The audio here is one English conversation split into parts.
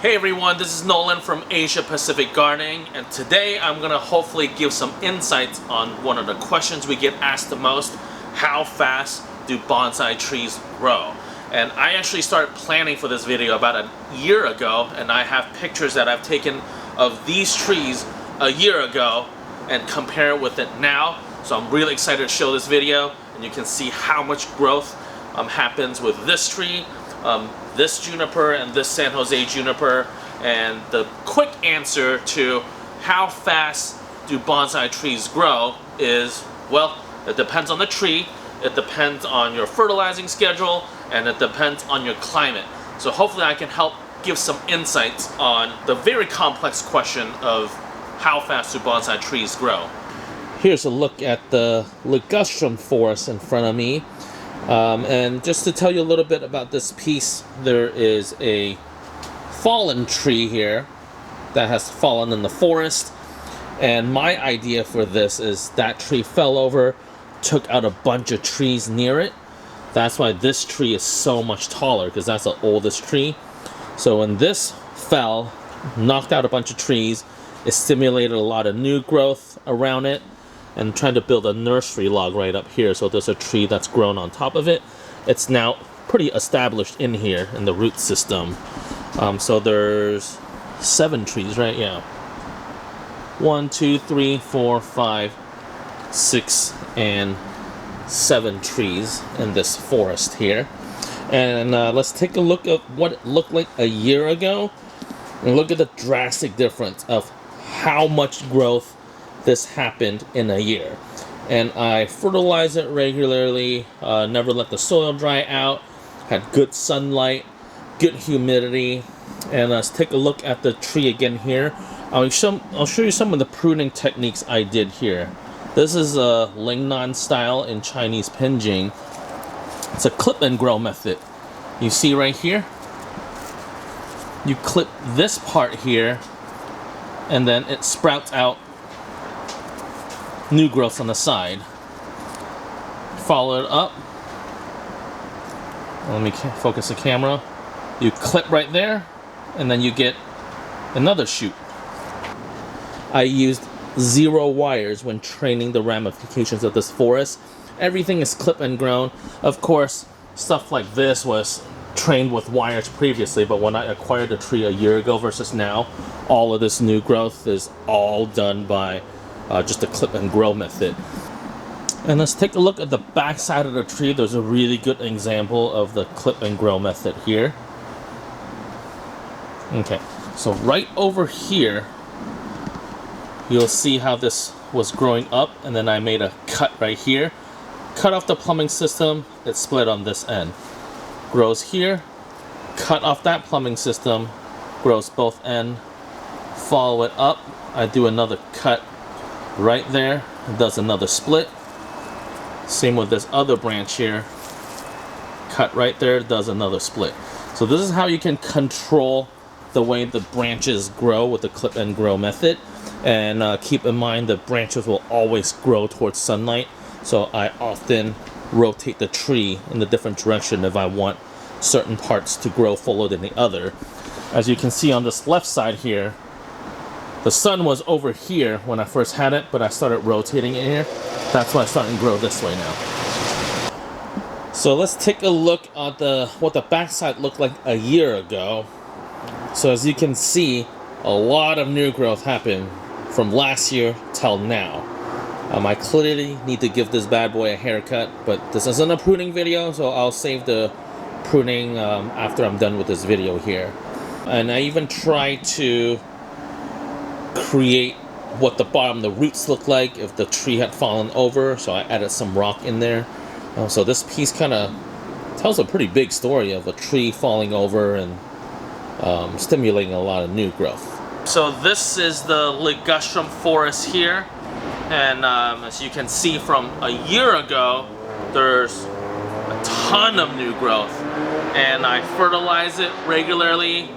Hey everyone, this is Nolan from Asia Pacific Gardening, and today I'm gonna hopefully give some insights on one of the questions we get asked the most: how fast do bonsai trees grow? And I actually started planning for this video about a year ago, and I have pictures that I've taken of these trees a year ago and compare it with it now. So I'm really excited to show this video, and you can see how much growth happens with this tree, this juniper, and this San Jose juniper. And the quick answer to how fast do bonsai trees grow is, well, it depends on the tree, it depends on your fertilizing schedule, and it depends on your climate. So hopefully I can help give some insights on the very complex question of how fast do bonsai trees grow. Here's a look at the ligustrum forest in front of me. And just to tell you a little bit about this piece, there is a fallen tree here that has fallen in the forest. And my idea for this is that tree fell over, took out a bunch of trees near it. That's why this tree is so much taller, because that's the oldest tree. So when this fell, knocked out a bunch of trees, it stimulated a lot of new growth around it, and trying to build a nursery log right up here. So there's a tree that's grown on top of it. It's now pretty established in here in the root system. So there's 7 trees, right? Yeah. 1, 2, 3, 4, 5, 6, and 7 trees in this forest here. And let's take a look at what it looked like a year ago, and look at the drastic difference of how much growth this happened in a year. And I fertilize it regularly, never let the soil dry out, had good sunlight, good humidity. And let's take a look at the tree again here. I'll show you some of the pruning techniques I did here. This is a Lingnan style in Chinese penjing. It's a clip and grow method. You see right here? You clip this part here, and then it sprouts out new growth on the side. Follow it up. Let me focus the camera. You clip right there, and then you get another shoot. I used 0 wires when training the ramifications of this forest. Everything is clip and grown. Of course, stuff like this was trained with wires previously, but when I acquired the tree a year ago versus now, all of this new growth is all done by just a clip and grow method. And let's take a look at the back side of the tree. There's a really good example of the clip and grow method here. Okay, so right over here, you'll see how this was growing up, and then I made a cut right here. Cut off the plumbing system, it split on this end. Grows here, cut off that plumbing system, grows both ends. Follow it up, I do another cut right there, it does another split. Same with this other branch here. Cut right there, does another split. So this is how you can control the way the branches grow with the clip and grow method. And keep in mind the branches will always grow towards sunlight. So I often rotate the tree in the different direction if I want certain parts to grow fuller than the other. As you can see on this left side here, the sun was over here when I first had it, but I started rotating it here. That's why it's starting to grow this way now. So let's take a look at what the backside looked like a year ago. So as you can see, a lot of new growth happened from last year till now. I clearly need to give this bad boy a haircut, but this isn't a pruning video, so I'll save the pruning after I'm done with this video here. And I even tried to create what the bottom of the roots look like if the tree had fallen over, so I added some rock in there. So this piece kind of tells a pretty big story of a tree falling over and stimulating a lot of new growth. So this is the ligustrum forest here, and as you can see from a year ago, there's a ton of new growth, and I fertilize it regularly.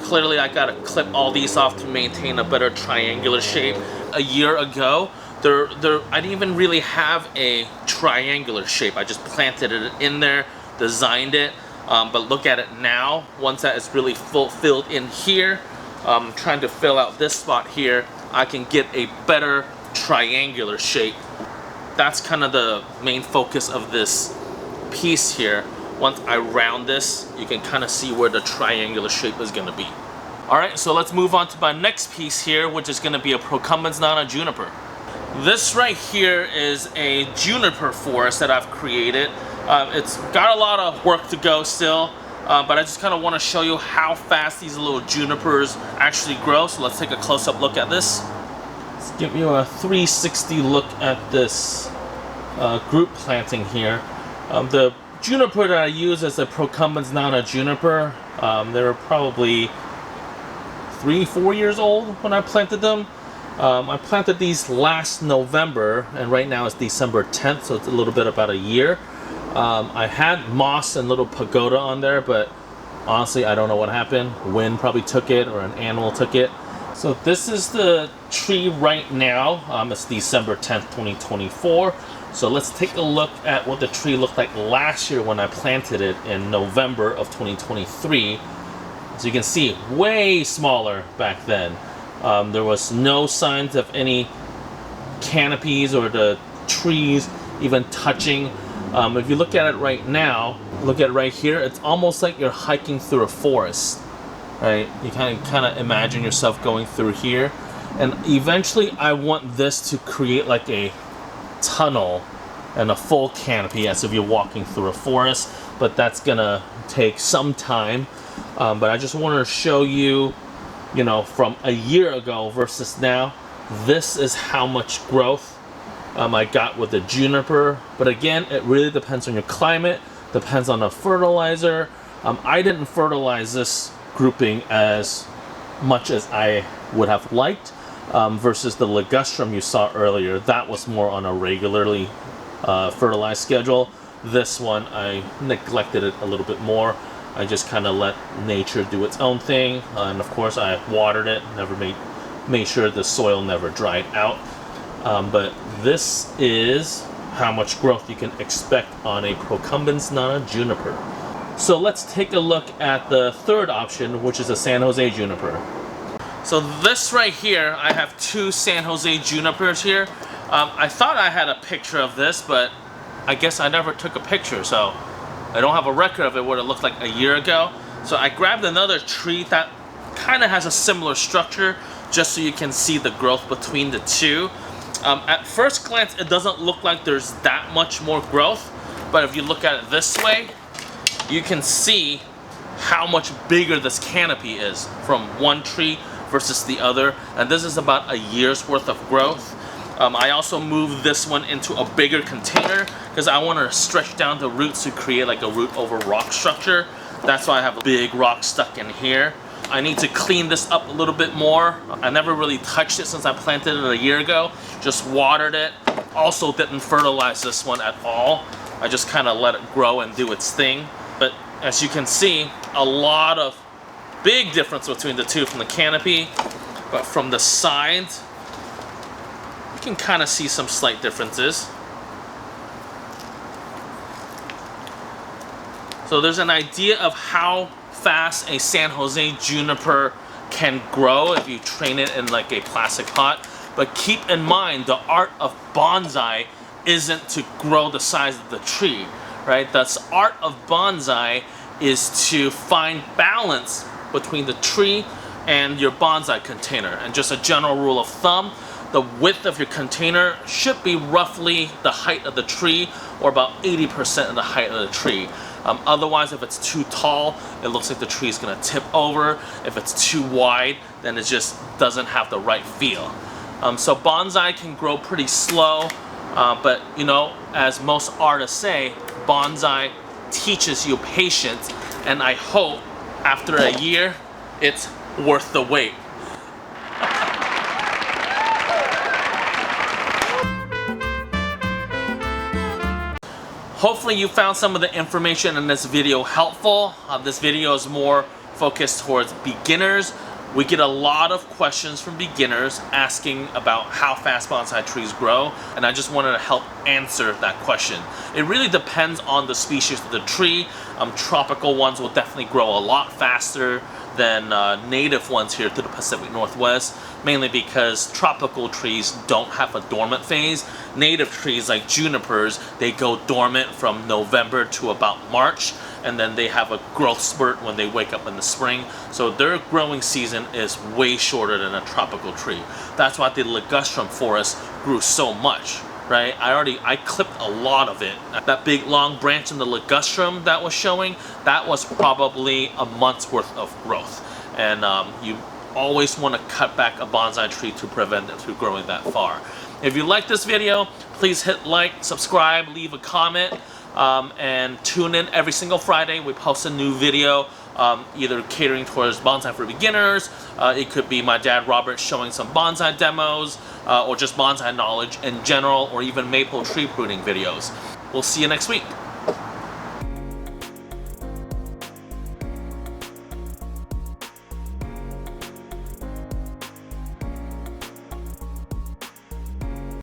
Clearly I gotta clip all these off to maintain a better triangular shape. A year ago, I didn't even really have a triangular shape. I just planted it in there, designed it. But look at it now. Once that is really filled in here, trying to fill out this spot here, I can get a better triangular shape. That's kind of the main focus of this piece here. Once I round this, you can kind of see where the triangular shape is going to be. Alright, so let's move on to my next piece here, which is going to be a procumbens, not a juniper. This right here is a juniper forest that I've created. It's got a lot of work to go still, but I just kind of want to show you how fast these little junipers actually grow. So let's take a close-up look at this. Let's give you a 360 look at this group planting here. The juniper that I use is a procumbens, not a juniper. They were probably 3-4 years old when I planted them. I planted these last November, and right now it's December 10th, so it's a little bit about a year. I had moss and little pagoda on there, but honestly I don't know what happened. Wind probably took it, or an animal took it. So this is the tree right now. It's December 10th, 2024. So let's take a look at what the tree looked like last year when I planted it in November of 2023. So you can see, way smaller back then. There was no signs of any canopies or the trees even touching. If you look at it right now, look at it right here, it's almost like you're hiking through a forest, right? You kind of imagine yourself going through here, and eventually I want this to create like a tunnel and a full canopy as if you're walking through a forest, but that's gonna take some time. But I just wanted to show you, you know, from a year ago versus now, this is how much growth I got with the juniper. But again, it really depends on your climate, depends on the fertilizer. I didn't fertilize this grouping as much as I would have liked, versus the ligustrum you saw earlier. That was more on a regularly fertilized schedule. This one, I neglected it a little bit more. I just kind of let nature do its own thing, and of course I watered it, never made sure the soil never dried out. But this is how much growth you can expect on a procumbens, not a juniper. So let's take a look at the third option, which is a San Jose juniper. So this right here, I have two San Jose junipers here. I thought I had a picture of this, but I guess I never took a picture, so I don't have a record of it what it looked like a year ago. So I grabbed another tree that kind of has a similar structure, just so you can see the growth between the two. At first glance, it doesn't look like there's that much more growth, but if you look at it this way, you can see how much bigger this canopy is from one tree versus the other, and this is about a year's worth of growth. I also moved this one into a bigger container because I want to stretch down the roots to create like a root over rock structure. That's why I have a big rock stuck in here. I need to clean this up a little bit more. I never really touched it since I planted it a year ago. Just watered it. Also didn't fertilize this one at all. I just kind of let it grow and do its thing. But as you can see, a lot of big difference between the two from the canopy. But from the sides, you can kind of see some slight differences. So there's an idea of how fast a San Jose juniper can grow if you train it in like a plastic pot. But keep in mind, the art of bonsai isn't to grow the size of the tree, right? The art of bonsai is to find balance between the tree and your bonsai container. And just a general rule of thumb, the width of your container should be roughly the height of the tree, or about 80% of the height of the tree. Otherwise, if it's too tall, it looks like the tree is going to tip over. If it's too wide, then it just doesn't have the right feel. So bonsai can grow pretty slow, but you know, as most artists say, bonsai teaches you patience, and I hope after a year, it's worth the wait. Hopefully you found some of the information in this video helpful. This video is more focused towards beginners, We get a lot of questions from beginners asking about how fast bonsai trees grow, and I just wanted to help answer that question. It really depends on the species of the tree. Tropical ones will definitely grow a lot faster than native ones here to the Pacific Northwest, mainly because tropical trees don't have a dormant phase. Native trees like junipers, they go dormant from November to about March, and then they have a growth spurt when they wake up in the spring. So their growing season is way shorter than a tropical tree. That's why the ligustrum forest grew so much, right? I clipped a lot of it. That big long branch in the ligustrum that was showing, that was probably a month's worth of growth. And you always want to cut back a bonsai tree to prevent it from growing that far. If you like this video, please hit like, subscribe, leave a comment, and tune in every single Friday. We post a new video, either catering towards Bonsai for Beginners, it could be my dad Robert showing some bonsai demos, or just bonsai knowledge in general, or even maple tree pruning videos. We'll see you next week.